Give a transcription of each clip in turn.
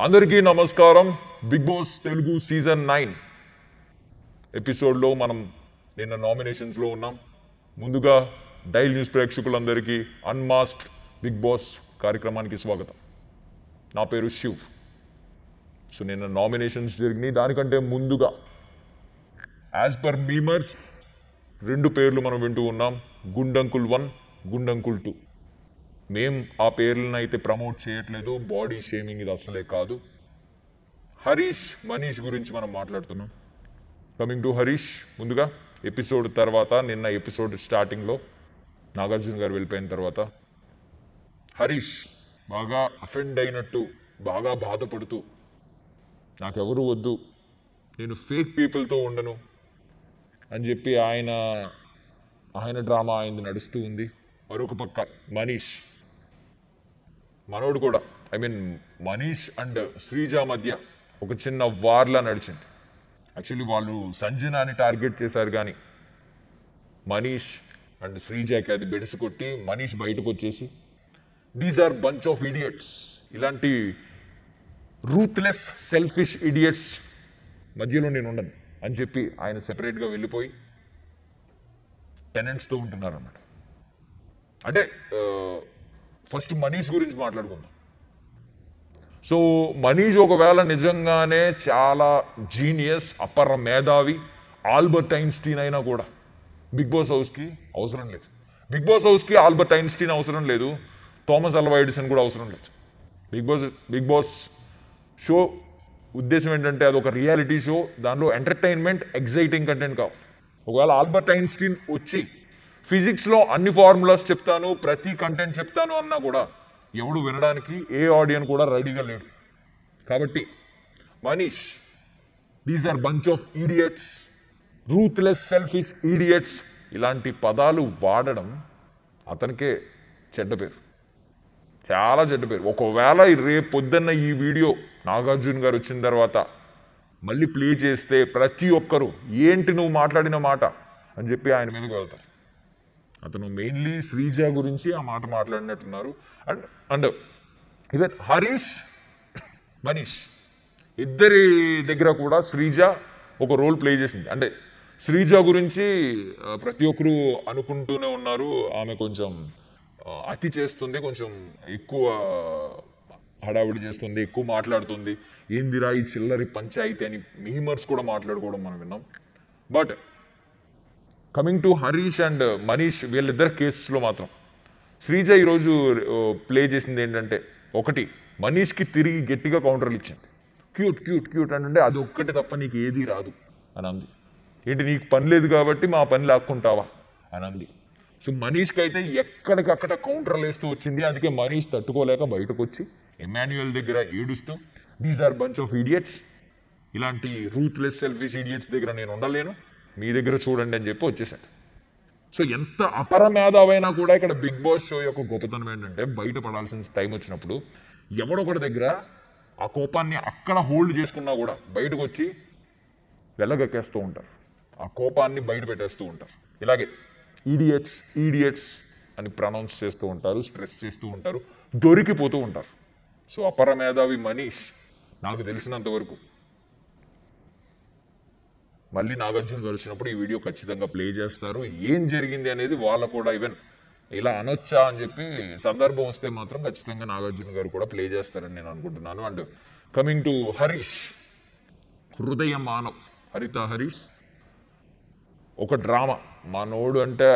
అందరికీ నమస్కారం. Big boss Telugu season 9 ఎపిసోడ్లో మనం నిన్న నామినేషన్స్లో ఉన్నాం. ముందుగా డైల్ న్యూస్ ప్రేక్షకులందరికీ అన్మాస్క్డ్ బిగ్ బాస్ కార్యక్రమానికి స్వాగతం. నా పేరు శివ్. సో నిన్న నామినేషన్స్ జరిగినాయి. దానికంటే ముందుగా యాజ్ పర్ మీమర్స్ 2 పేర్లు మనం వింటూ ఉన్నాం. గుండంకుల్ 1, గుండంకుల్ 2. మేం ఆ పేర్లను అయితే ప్రమోట్ చేయట్లేదు. బాడీ షేమింగ్ ఇది అసలే కాదు. హరీష్, మనీష్ గురించి మనం మాట్లాడుతున్నాం. కమింగ్ టు హరీష్, ముందుగా ఎపిసోడ్ తర్వాత నిన్న ఎపిసోడ్ స్టార్టింగ్లో నాగార్జున గారు వెళ్ళిపోయిన తర్వాత హరీష్ బాగా అఫెండ్ అయినట్టు, బాగా బాధపడుతూ నాకెవరు వద్దు, నేను ఫేక్ పీపుల్తో ఉండను అని చెప్పి ఆయన డ్రామా ఆయనది నడుస్తూ ఉంది. మరొక పక్క మనీష్, మనోడు కూడా, మనీష్ అండ్ శ్రీజ మధ్య ఒక చిన్న వార్లా నడిచింది. యాక్చువల్లీ వాళ్ళు సంజనాని టార్గెట్ చేశారు, కానీ మనీష్ అండ్ శ్రీజకి అది బెడిసి కొట్టి మనీష్ బయటకు వచ్చేసి these are bunch of idiots, ఇలాంటి రూత్లెస్ సెల్ఫిష్ ఇడియట్స్ మధ్యలో నేను ఉండను అని చెప్పి ఆయన సెపరేట్గా వెళ్ళిపోయి టెనెంట్స్తో ఉంటున్నారు అన్నమాట. అంటే ఫస్ట్ మనీష్ గురించి మాట్లాడుకుందాం. సో మనీష్ ఒకవేళ నిజంగానే చాలా జీనియస్, అపర మేధావి, ఆల్బర్ట్ ఐన్స్టీన్ అయినా కూడా బిగ్ బాస్ హౌస్కి అవసరం లేదు. బిగ్ బాస్ హౌస్కి ఆల్బర్ట్ ఐన్స్టీన్ అవసరం లేదు, థామస్ అల్వా ఎడిసన్ కూడా అవసరం లేదు. బిగ్ బాస్ షో ఉద్దేశం ఏంటంటే అది ఒక రియాలిటీ షో. దానిలో ఎంటర్టైన్మెంట్, ఎగ్జైటింగ్ కంటెంట్ కావాలి. ఒకవేళ ఆల్బర్ట్ ఐన్స్టీన్ వచ్చి ఫిజిక్స్లో అన్ని ఫార్ములాస్ చెప్తాను, ప్రతి కంటెంట్ చెప్తాను అన్నా కూడా ఎవడు వినడానికి, ఏ ఆడియన్స్ కూడా రెడీగా లేడు. కాబట్టి Manish, these are bunch of idiots, ruthless selfish idiots, ఇలాంటి పదాలు వాడడం అతనికే చెడ్డ పేరు, చాలా చెడ్డ పేరు. ఒకవేళ రేపు పొద్దున్న ఈ వీడియో నాగార్జున గారు వచ్చిన తర్వాత మళ్ళీ ప్లే చేస్తే ప్రతి ఒక్కరూ ఏంటి నువ్వు మాట్లాడిన మాట అని చెప్పి ఆయన మీదకి వెళ్తారు. అతను మెయిన్లీ శ్రీజ గురించి ఆ మాట మాట్లాడినట్టున్నారు. అండ్ ఈవెన్ హరీష్, మనీష్ ఇద్దరి దగ్గర కూడా శ్రీజ ఒక రోల్ ప్లే చేసింది. అంటే శ్రీజ గురించి ప్రతి ఒక్కరూ అనుకుంటూనే ఉన్నారు, ఆమె కొంచెం అతి చేస్తుంది, కొంచెం ఎక్కువ హడావుడి చేస్తుంది, ఎక్కువ మాట్లాడుతుంది, ఏందిరా ఈ చిల్లరి పంచాయితీ అని మీమర్స్ కూడా మాట్లాడుకోవడం మనం విన్నాం. But coming to Harish and Manish, వీళ్ళిద్దరు కేసెస్లో మాత్రం శ్రీజ ఈరోజు ప్లే చేసింది ఏంటంటే, ఒకటి మనీష్కి తిరిగి గట్టిగా కౌంటర్లు ఇచ్చింది. క్యూట్ క్యూట్ క్యూట్ అంటే అది ఒక్కటి తప్ప నీకు ఏది రాదు అని అంది. ఏంటి నీకు పని లేదు కాబట్టి మా పని లాక్కుంటావా అని అంది. సో మనీష్కి అయితే ఎక్కడికక్కడ కౌంటర్లు వేస్తూ వచ్చింది. అందుకే మనీష్ తట్టుకోలేక బయటకు వచ్చి ఎమాన్యుయల్ దగ్గర ఏడుస్తూ these are bunch of idiots, ఇలాంటి రూత్లెస్ సెల్ఫిష్ ఇడియట్స్ దగ్గర నేను ఉండలేను, మీ దగ్గర చూడండి అని చెప్పి వచ్చేసాడు. సో ఎంత అపర మేధావైనా కూడా ఇక్కడ బిగ్ బాస్ షో యొక్క గొప్పతనం ఏంటంటే, బయటపడాల్సిన టైం వచ్చినప్పుడు ఎవడొకటి దగ్గర ఆ కోపాన్ని అక్కడ హోల్డ్ చేసుకున్నా కూడా బయటకు వచ్చి వెళ్ళగక్కేస్తూ ఉంటారు, ఆ కోపాన్ని బయట పెట్టేస్తూ ఉంటారు. ఇలాగే ఈడియట్స్ ఈడియట్స్ అని ప్రొనౌన్స్ చేస్తూ ఉంటారు, స్ట్రెస్ చేస్తూ ఉంటారు, దొరికిపోతూ ఉంటారు. సో అపర మేధావి మనీష్ నాకు తెలిసినంత వరకు మళ్ళీ నాగార్జున గారు వచ్చినప్పుడు ఈ వీడియో ఖచ్చితంగా ప్లే చేస్తారు. ఏం జరిగింది అనేది వాళ్ళ కూడా ఈవెన్ ఇలా అనొచ్చా అని చెప్పి సందర్భం వస్తే మాత్రం ఖచ్చితంగా నాగార్జున గారు కూడా ప్లే చేస్తారని నేను అనుకుంటున్నాను. అండ్ కమింగ్ టు హరీష్, హృదయ మానవ్, హరిత హరీష్ ఒక డ్రామా మనోడు. అంటే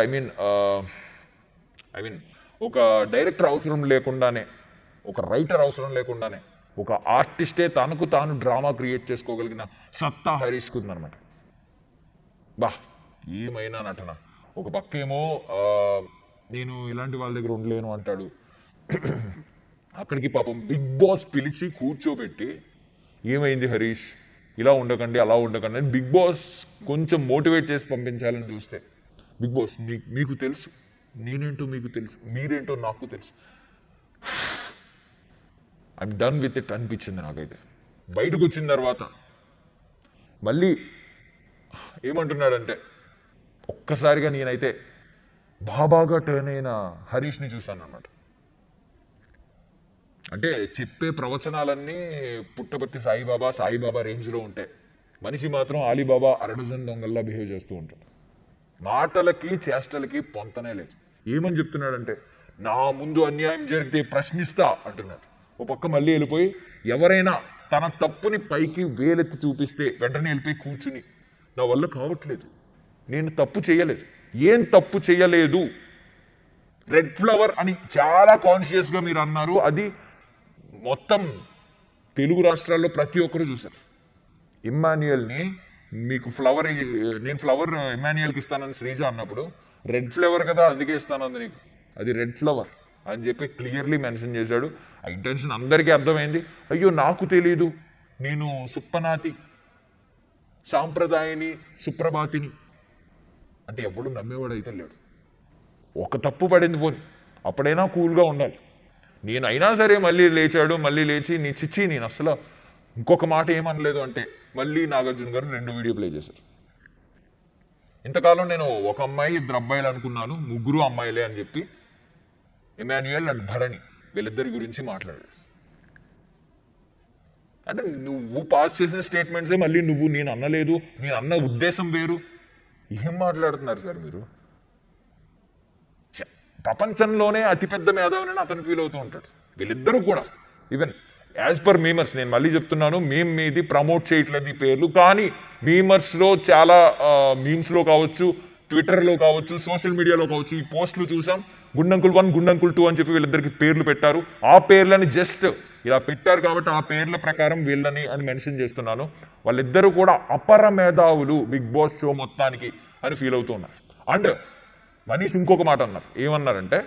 ఒక డైరెక్టర్ అవసరం లేకుండానే, ఒక రైటర్ అవసరం లేకుండానే ఒక ఆర్టిస్టే తనకు తాను డ్రామా క్రియేట్ చేసుకోగలిగిన సత్తా హరీష్కి ఉందన్నమాట. ఏమైనా నటన. ఒక పక్కేమో నేను ఇలాంటి వాళ్ళ దగ్గర ఉండలేను అంటాడు, అక్కడికి పాపం బిగ్ బాస్ పిలిచి కూర్చోబెట్టి ఏమైంది హరీష్, ఇలా ఉండకండి, అలా ఉండకండి అని బిగ్ బాస్ కొంచెం మోటివేట్ చేసి పంపించాలని చూస్తే, బిగ్ బాస్ మీకు తెలుసు, నేనేంటో మీకు తెలుసు, మీరేంటో నాకు తెలుసు, ఐఎమ్ డన్ విత్ ఇట్ అనిపించింది నాకైతే. బయటకు వచ్చిన తర్వాత మళ్ళీ ఏమంటున్నాడంటే, ఒక్కసారిగా నేనైతే బాబాగా టర్న్ అయిన హరీష్ని చూశాను అన్నమాట. అంటే చెప్పే ప్రవచనాలన్నీ పుట్టపర్తి సాయిబాబా రేంజ్లో ఉంటాయి. మనిషి మాత్రం ఆలీబాబా అరడజన్ దొంగల్లా బిహేవ్ చేస్తూ ఉంటాడు. మాటలకి చేష్టలకి పొంతనే లేదు. ఏమని చెప్తున్నాడంటే, నా ముందు అన్యాయం జరిగితే ప్రశ్నిస్తా అంటున్నాడు. ఒక పక్క మళ్ళీ వెళ్ళిపోయి ఎవరైనా తన తప్పుని పైకి వేలెత్తి చూపిస్తే వెంటనే వెళ్ళిపోయి కూర్చుని, నా వల్ల కావట్లేదు, నేను తప్పు చేయలేదు. ఏం తప్పు చేయలేదు? రెడ్ ఫ్లవర్ అని చాలా కాన్షియస్గా మీరు అన్నారు. అది మొత్తం తెలుగు రాష్ట్రాల్లో ప్రతి ఒక్కరు చూశారు. ఇమ్మాన్యుయల్ని మీకు ఫ్లవర్, నేను ఫ్లవర్ ఇమ్మాన్యుయల్కి ఇస్తానని శ్రీజ అన్నప్పుడు, రెడ్ ఫ్లవర్ కదా అందుకే ఇస్తానంది నీకు, అది రెడ్ ఫ్లవర్ అని చెప్పి క్లియర్లీ మెన్షన్ చేశాడు. ఆ ఇంటెన్షన్ అందరికీ అర్థమైంది. అయ్యో నాకు తెలీదు, నేను సుప్పనాతి సాంప్రదాయని సుప్రభాతిని అంటే ఎవడు నమ్మేవాడు అయితే లేడు. ఒక తప్పు పడింది పోని, అప్పుడైనా కూల్గా ఉండాలి. నేను అయినా సరే మళ్ళీ లేచాడు, మళ్ళీ లేచి నీ చిచ్చి నేను అసలు ఇంకొక మాట ఏమనలేదు అంటే మళ్ళీ నాగార్జున గారు 2 వీడియో ప్లే చేశారు. ఇంతకాలం నేను ఒక అమ్మాయి 2 అబ్బాయిలు అనుకున్నాను, 3 అమ్మాయిలే అని చెప్పి ఇమాన్యుయల్ అండ్ భరణి వీళ్ళిద్దరి గురించి మాట్లాడాడు. అంటే నువ్వు పాస్ చేసిన స్టేట్మెంట్సే మళ్ళీ నువ్వు నేను అనలేదు, నేను అన్న ఉద్దేశం వేరు. ఏం మాట్లాడుతున్నారు సార్ మీరు? ప్రపంచంలోనే అతిపెద్ద మేధావిని అతను ఫీల్ అవుతూ ఉంటాడు. వీళ్ళిద్దరూ కూడా ఈవెన్ యాజ్ పర్ మీమర్స్, నేను మళ్ళీ చెప్తున్నాను, మేము మీది ప్రమోట్ చేయట్లేదు ఈ పేర్లు, కానీ మీమర్స్లో చాలా మీమ్స్లో కావచ్చు, ట్విట్టర్లో కావచ్చు, సోషల్ మీడియాలో కావచ్చు, ఈ పోస్టులు చూసాం. గుండంకుల్ 1, గుండంకుల్ 2 అని చెప్పి వీళ్ళిద్దరికి పేర్లు పెట్టారు. ఆ పేర్లని జస్ట్ ఇలా పెట్టారు కాబట్టి ఆ పేర్ల ప్రకారం వీళ్ళని అని మెన్షన్ చేస్తున్నాను. వాళ్ళిద్దరూ కూడా అపర మేధావులు బిగ్ బాస్ షో మొత్తానికి అని ఫీల్ అవుతూ ఉన్నారు. అండ్ మనీష్ ఇంకొక మాట అన్నారు. ఏమన్నారంటే,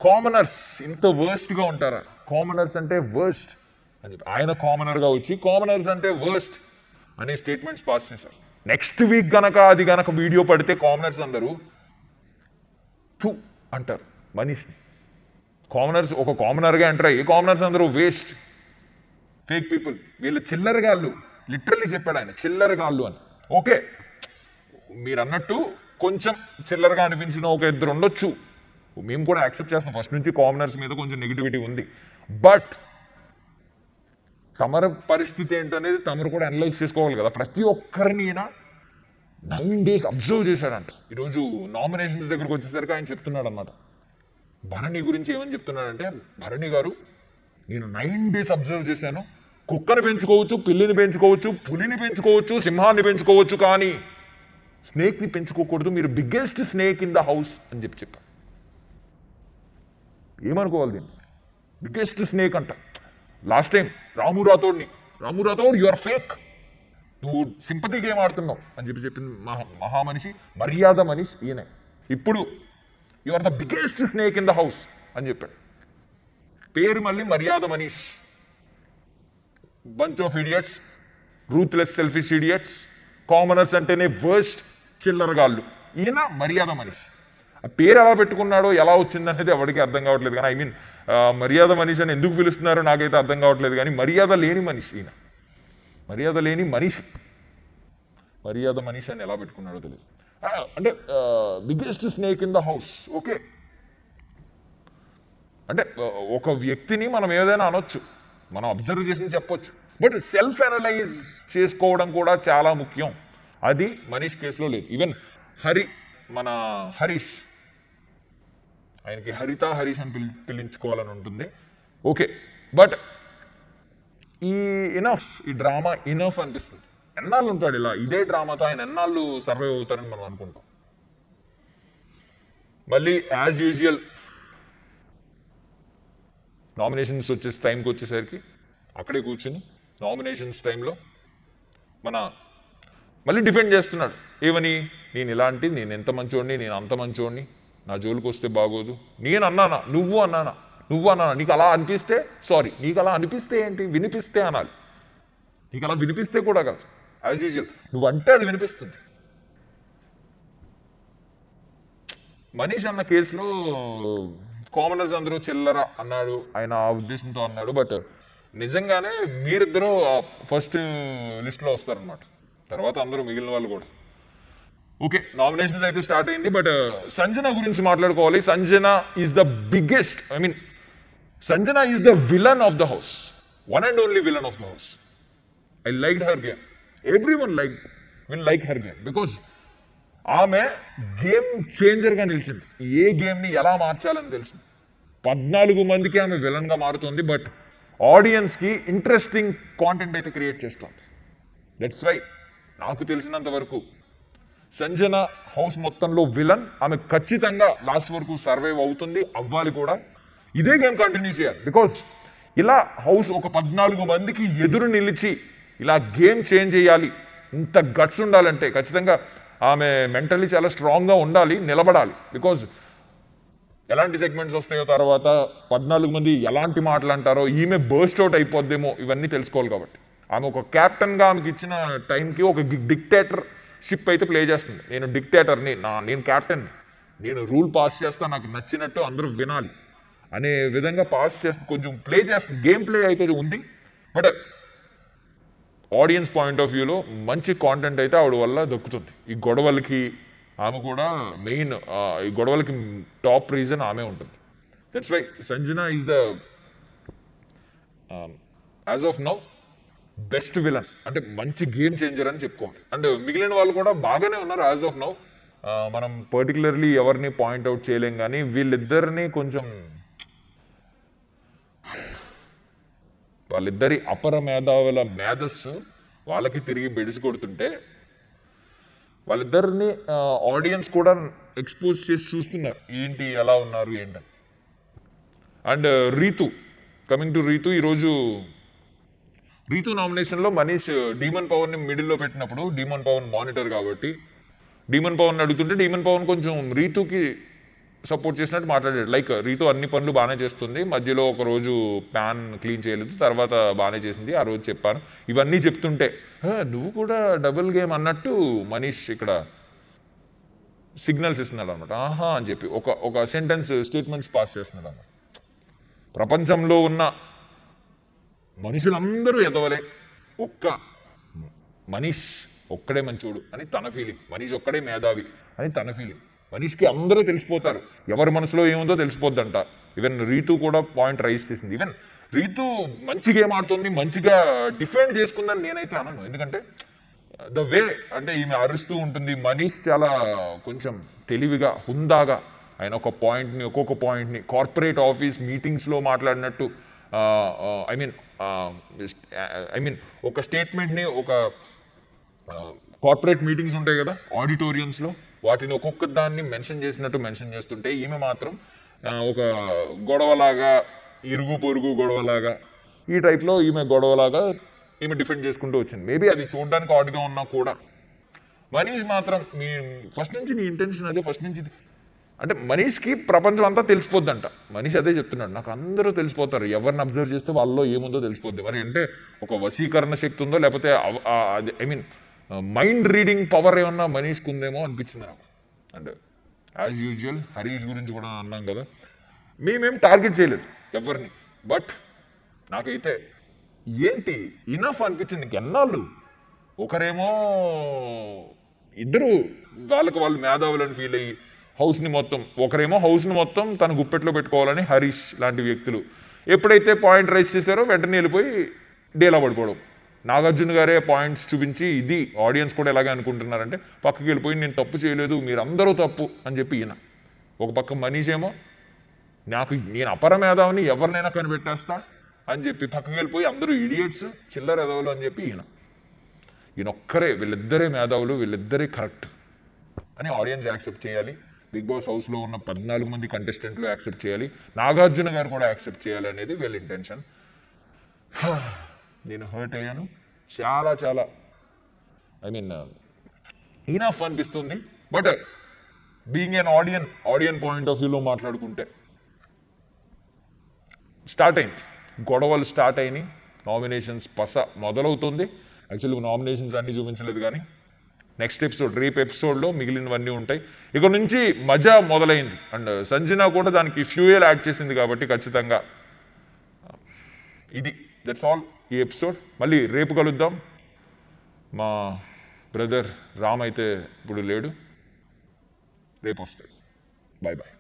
కామనర్స్ ఇంత వర్స్ట్గా ఉంటారా? కామనర్స్ అంటే వర్స్ట్ అని చెప్పి ఆయన కామనర్గా వచ్చి కామనర్స్ అంటే వర్స్ట్ అనే స్టేట్మెంట్స్ పాస్ చేశారు. నెక్స్ట్ వీక్ గనక అది గనక వీడియో పడితే కామనర్స్ అందరూ టూ అంటారు మనీష్ని. కామనర్స్ ఒక కామనర్గా అంటారా? ఏ కామనర్స్ అందరూ వేస్ట్, ఫేక్ పీపుల్, వీళ్ళు చిల్లరగాళ్ళు. లిటరల్లీ చెప్పాడు ఆయన, చిల్లరగాళ్ళు అని. ఓకే, మీరు అన్నట్టు కొంచెం చిల్లరగా అనిపించిన ఒక 2 ఉండొచ్చు, మేము కూడా యాక్సెప్ట్ చేస్తాం. ఫస్ట్ నుంచి కామనర్స్ మీద కొంచెం నెగిటివిటీ ఉంది. బట్ తమర పరిస్థితి ఏంటనేది తమరు కూడా అనలైజ్ చేసుకోవాలి కదా. ప్రతి ఒక్కరిని 9 days అబ్జర్వ్ చేశాడంట. ఈరోజు నామినేషన్స్ దగ్గరకు వచ్చేసరికి ఆయన చెప్తున్నాడు అనమాట. భరణి గురించి ఏమని చెప్తున్నాడంటే, భరణి గారు నేను 9 days అబ్జర్వ్ చేశాను, కుక్కను పెంచుకోవచ్చు, పిల్లిని పెంచుకోవచ్చు, పులిని పెంచుకోవచ్చు, సింహాన్ని పెంచుకోవచ్చు, కానీ స్నేక్ని పెంచుకోకూడదు, మీరు biggest snake in the house అని చెప్పారు. ఏమనుకోవాలి దీన్ని? బిగ్గెస్ట్ స్నేక్ అంట. Last time Ramu Rathod you are fake, నువ్వు సింపతి గేమ్ ఆడుతున్నావు అని చెప్పింది మహామనిషి, మర్యాద మనీష్ ఈయనే. ఇప్పుడు you are the biggest snake in the house అని చెప్పాడు. పేరు మళ్ళీ మర్యాద Manish. Bunch of idiots, ruthless selfish idiots, commoners అంటేనే వర్స్ట్ చిల్లరగాళ్ళు. ఈయన మర్యాద మనీష్. ఆ పేరు ఎలా పెట్టుకున్నాడో ఎలా వచ్చిందనేది ఎవరికి అర్థం కావట్లేదు. కానీ మర్యాద మనిషి అని ఎందుకు పిలుస్తున్నారో నాకైతే అర్థం కావట్లేదు. కానీ మర్యాద లేని మనిషి ఈయన, మర్యాద లేని మనిషి. మర్యాద మనిషి అని ఎలా పెట్టుకున్నాడో తెలియదు. అంటే biggest snake in the house. Okay, అంటే ఒక వ్యక్తిని మనం ఏదైనా అనొచ్చు, మనం అబ్జర్వ్ చేసి చెప్పొచ్చు, బట్ సెల్ఫ్ అనలైజ్ చేసుకోవడం కూడా చాలా ముఖ్యం. అది మనీష్ కేసులో లేదు. ఈవెన్ మన హరీష్, ఆయనకి హరీష్ అని పిలించుకోవాలని ఉంటుంది. ఓకే, బట్ ఈ డ్రామా ఇనఫ్ అనిపిస్తుంది. ఎన్నాళ్ళు ఉంటాడు ఇలా? ఇదే డ్రామాతో ఆయన ఎన్నాళ్ళు సర్వైవ్ అవుతారని మనం అనుకుంటాం. మళ్ళీ యాజ్ యూజువల్ నామినేషన్స్ టైంకి వచ్చేసరికి అక్కడే కూర్చుని నామినేషన్స్ టైంలో మళ్ళీ డిఫెండ్ చేస్తున్నాడు. ఏమని? నేను ఇలాంటి, నేను ఎంత మంచోడిని, నేను అంత మంచోడిని, నా జోలికి వస్తే బాగోదు. నేను అన్నానా? నువ్వు అన్నానా? నీకు అలా అనిపిస్తే సారీ, నీకు అలా అనిపిస్తే ఏంటి? వినిపిస్తే అనాలి. నీకు అలా వినిపిస్తే కూడా కాదు, యాజ్ యూజువల్ నువ్వు అంటే అది వినిపిస్తుంది. మనీష్ అన్న కేసులో కామనర్స్ అందరూ చిల్లర అన్నాడు, ఆయన ఆ ఉద్దేశంతో అన్నాడు. బట్ నిజంగానే మీరిద్దరూ ఫస్ట్ లిస్ట్లో వస్తారనమాట, తర్వాత అందరూ మిగిలిన వాళ్ళు కూడా. ఓకే, నామినేషన్స్ అయితే స్టార్ట్ అయింది. బట్ సంజన గురించి మాట్లాడుకోవాలి. Sanjana is the biggest, Sanjana is the villain of the house. One and only villain of the house. I liked her game. Everyone will like her game. Because ఆమె game చేంజర్గా నిలిచింది. ఏ గేమ్ని ఎలా మార్చాలని తెలిసింది. 14 మందికి ఆమె విలన్గా మారుతుంది. బట్ ఆడియన్స్కి ఇంట్రెస్టింగ్ కాంటెంట్ అయితే క్రియేట్ చేస్తుంది. దట్స్ వై నాకు తెలిసినంత వరకు సంజన హౌస్ మొత్తంలో విలన్. ఆమె ఖచ్చితంగా లాస్ట్ వరకు సర్వైవ్ అవుతుంది, అవ్వాలి కూడా. ఇదే గేమ్ కంటిన్యూ చేయాలి. బికాజ్ ఇలా హౌస్ ఒక 14 మందికి ఎదురు నిలిచి ఇలా గేమ్ చేంజ్ చేయాలి, ఇంత గట్స్ ఉండాలంటే ఖచ్చితంగా ఆమె మెంటల్లీ చాలా స్ట్రాంగ్గా ఉండాలి, నిలబడాలి. బికాజ్ ఎలాంటి సెగ్మెంట్స్ వస్తాయో, తర్వాత 14 మంది ఎలాంటి మాటలు అంటారో, ఈమె బర్స్ట్ అవుట్ అయిపోద్దేమో, ఇవన్నీ తెలుసుకోవాలి. కాబట్టి ఆమె ఒక క్యాప్టెన్గా ఆమెకి ఇచ్చిన టైంకి ఒక డిక్టేటర్ షిప్ అయితే ప్లే చేస్తుంది. నేను డిక్టేటర్ని, నేను క్యాప్టెన్, నేను రూల్ పాస్ చేస్తా, నాకు నచ్చినట్టు అందరూ వినాలి అనే విధంగా పాస్ చేస్తుంది, కొంచెం ప్లే చేస్తుంది. గేమ్ ప్లే అయితే ఉంది. బట్ ఆడియన్స్ పాయింట్ ఆఫ్ వ్యూలో మంచి కాంటెంట్ అయితే ఆవిడ వల్ల దక్కుతుంది. ఈ గొడవలకి ఆమె కూడా మెయిన్, ఈ గొడవలకి టాప్ రీజన్ ఆమె ఉంటుంది. That's why Sanjana is the as of now best villain, అంటే మంచి గేమ్ చేంజర్ అని చెప్పుకోవాలి. అండ్ మిగిలిన వాళ్ళు కూడా బాగానే ఉన్నారు యాజ్ ఆఫ్ నౌ. మనం పర్టికులర్లీ ఎవరిని పాయింట్అవుట్ చేయలేం, కానీ వీళ్ళిద్దరిని కొంచెం వాళ్ళిద్దరి అపర మేధావుల మేధస్సు వాళ్ళకి తిరిగి బెడిసి కొడుతుంటే వాళ్ళిద్దరిని ఆడియన్స్ కూడా ఎక్స్పోజ్ చేసి చూస్తున్నారు, ఏంటి ఎలా ఉన్నారు ఏంటని. And Ritu, coming to Ritu, ఈరోజు రీతు నామినేషన్లో మనీష్ డీమన్ పవన్ని మిడిల్లో పెట్టినప్పుడు, డీమన్ పవన్ మానిటర్ కాబట్టి డీమన్ పవన్ అడుగుతుంటే డీమన్ పవన్ కొంచెం రీతుకి సపోర్ట్ చేసినట్టు మాట్లాడాడు. లైక్ రీతు అన్ని పనులు బాగానే చేస్తుంది, మధ్యలో ఒక రోజు ప్యాన్ క్లీన్ చేయలేదు, తర్వాత బాగానే చేసింది, ఆ రోజు చెప్పాను. ఇవన్నీ చెప్తుంటే నువ్వు కూడా డబుల్ గేమ్ అన్నట్టు మనీష్ ఇక్కడ సిగ్నల్స్ ఇస్తున్నాడు అనమాట. ఆహా అని చెప్పి ఒక సెంటెన్స్ స్టేట్మెంట్స్ పాస్ చేస్తున్నాడు అన్నమాట. ప్రపంచంలో ఉన్న మనుషులందరూ ఎదవలే, ఒక్క మనీష్ ఒక్కడే మంచోడు అని తన ఫీలింగ్, మనీష్ ఒక్కడే మేధావి అని తన ఫీలింగ్. మనీష్కి అందరూ తెలిసిపోతారు, ఎవరి మనసులో ఏముందో తెలిసిపోద్దంట. ఈవెన్ రీతు కూడా పాయింట్ రైజ్ చేసింది. ఈవెన్ రీతు మంచి గేమ్ ఆడుతుంది, మంచిగా డిఫెండ్ చేసుకుందని నేనైతే అనను. ఎందుకంటే ద వే అంటే ఈమె అరుస్తూ ఉంటుంది. మనీష్ చాలా కొంచెం తెలివిగా, హుందాగా ఆయన ఒక్కొక్క పాయింట్ని కార్పొరేట్ ఆఫీస్ మీటింగ్స్లో మాట్లాడినట్టు, ఐ మీన్ ఒక స్టేట్మెంట్ని, ఒక కార్పొరేట్ మీటింగ్స్ ఉంటాయి కదా ఆడిటోరియంస్లో, వాటిని ఒక్కొక్క దాన్ని మెన్షన్ చేసినట్టు మెన్షన్ చేస్తుంటే ఈమె మాత్రం ఒక గొడవలాగా, ఇరుగు పొరుగు గొడవలాగా, ఈ టైప్లో ఈమె గొడవలాగా ఈమె డిఫెండ్ చేసుకుంటూ వచ్చింది. మేబీ అది చూడడానికి ఆడ్గా ఉన్నా కూడా మనీష్ మాత్రం ఫస్ట్ నుంచి నీ ఇంటెన్షన్ అదే, ఫస్ట్ నుంచి అంటే మనీష్కి ప్రపంచం అంతా తెలిసిపోద్దంట. మనీష్ అదే చెప్తున్నాడు, నాకు అందరూ తెలిసిపోతారు, ఎవరిని అబ్జర్వ్ చేస్తే వాళ్ళలో ఏముందో తెలిసిపోద్ది. మరి అంటే ఒక వశీకరణ శక్తి ఉందో, లేకపోతే I mean mind reading power ఏమన్నా మనీష్కి ఉందేమో అనిపించింది నాకు. అండ్ యాజ్ యూజువల్ హరీష్ గురించి కూడా అన్నాం కదా, మేమేం టార్గెట్ చేయలేదు ఎవరిని. బట్ నాకైతే ఏంటి ఇనఫ్ అనిపించింది. ఎన్నాళ్ళు ఒకరేమో ఇద్దరు వాళ్ళు మేధావులని ఫీల్ అయ్యి ఒకరేమో హౌస్ని మొత్తం తన గుప్పెట్లో పెట్టుకోవాలని హరీష్ లాంటి వ్యక్తులు ఎప్పుడైతే పాయింట్ రైజ్ చేశారో వెంటనే వెళ్ళిపోయి డేలా పడిపోవడం. నాగార్జున గారే పాయింట్స్ చూపించి ఇది ఆడియన్స్ కూడా ఎలాగే అనుకుంటున్నారంటే పక్కకి వెళ్ళిపోయి నేను తప్పు చేయలేదు, మీరందరూ తప్పు అని చెప్పి ఈయన. ఒక పక్క మనీష్ ఏమో నేను అపర మేధావిని ఎవరినైనా కనిపెట్టేస్తా అని చెప్పి పక్కకి వెళ్ళిపోయి అందరూ ఇడియట్స్, చిల్లర ఎదవలు అని చెప్పి ఈయన ఒక్కరే, వీళ్ళిద్దరే మేధావులు, వీళ్ళిద్దరే కరెక్ట్ అని ఆడియన్స్ యాక్సెప్ట్ చేయాలి. బిగ్ బాస్ హౌస్లో ఉన్న 14 మంది కంటెస్టెంట్లు యాక్సెప్ట్ చేయాలి, నాగార్జున గారు కూడా యాక్సెప్ట్ చేయాలి అనేది వీళ్ళ ఇంటెన్షన్. నేను హర్ట్ అయ్యాను చాలా చాలా, ఐ మీన్ ఇనఫ్ అనిపిస్తుంది. But being an audience point of వ్యూలో మాట్లాడుకుంటే స్టార్ట్ అయింది, గొడవలు స్టార్ట్ అయినాయి, నామినేషన్స్ పస మొదలవుతుంది. యాక్చువల్లీ నామినేషన్స్ అన్నీ చూపించలేదు, కానీ నెక్స్ట్ ఎపిసోడ్, రేపు ఎపిసోడ్లో మిగిలినవన్నీ ఉంటాయి. ఇక నుంచి మజా మొదలైంది. అండ్ సంజన కూడా దానికి ఫ్యూయల్ యాడ్ చేసింది కాబట్టి ఖచ్చితంగా ఇది దట్స్ ఆల్ ఈ ఎపిసోడ్. మళ్ళీ రేపు కలుద్దాం. మా బ్రదర్ రామ్ అయితే ఇప్పుడు లేడు, రేపు వస్తాడు. Bye bye.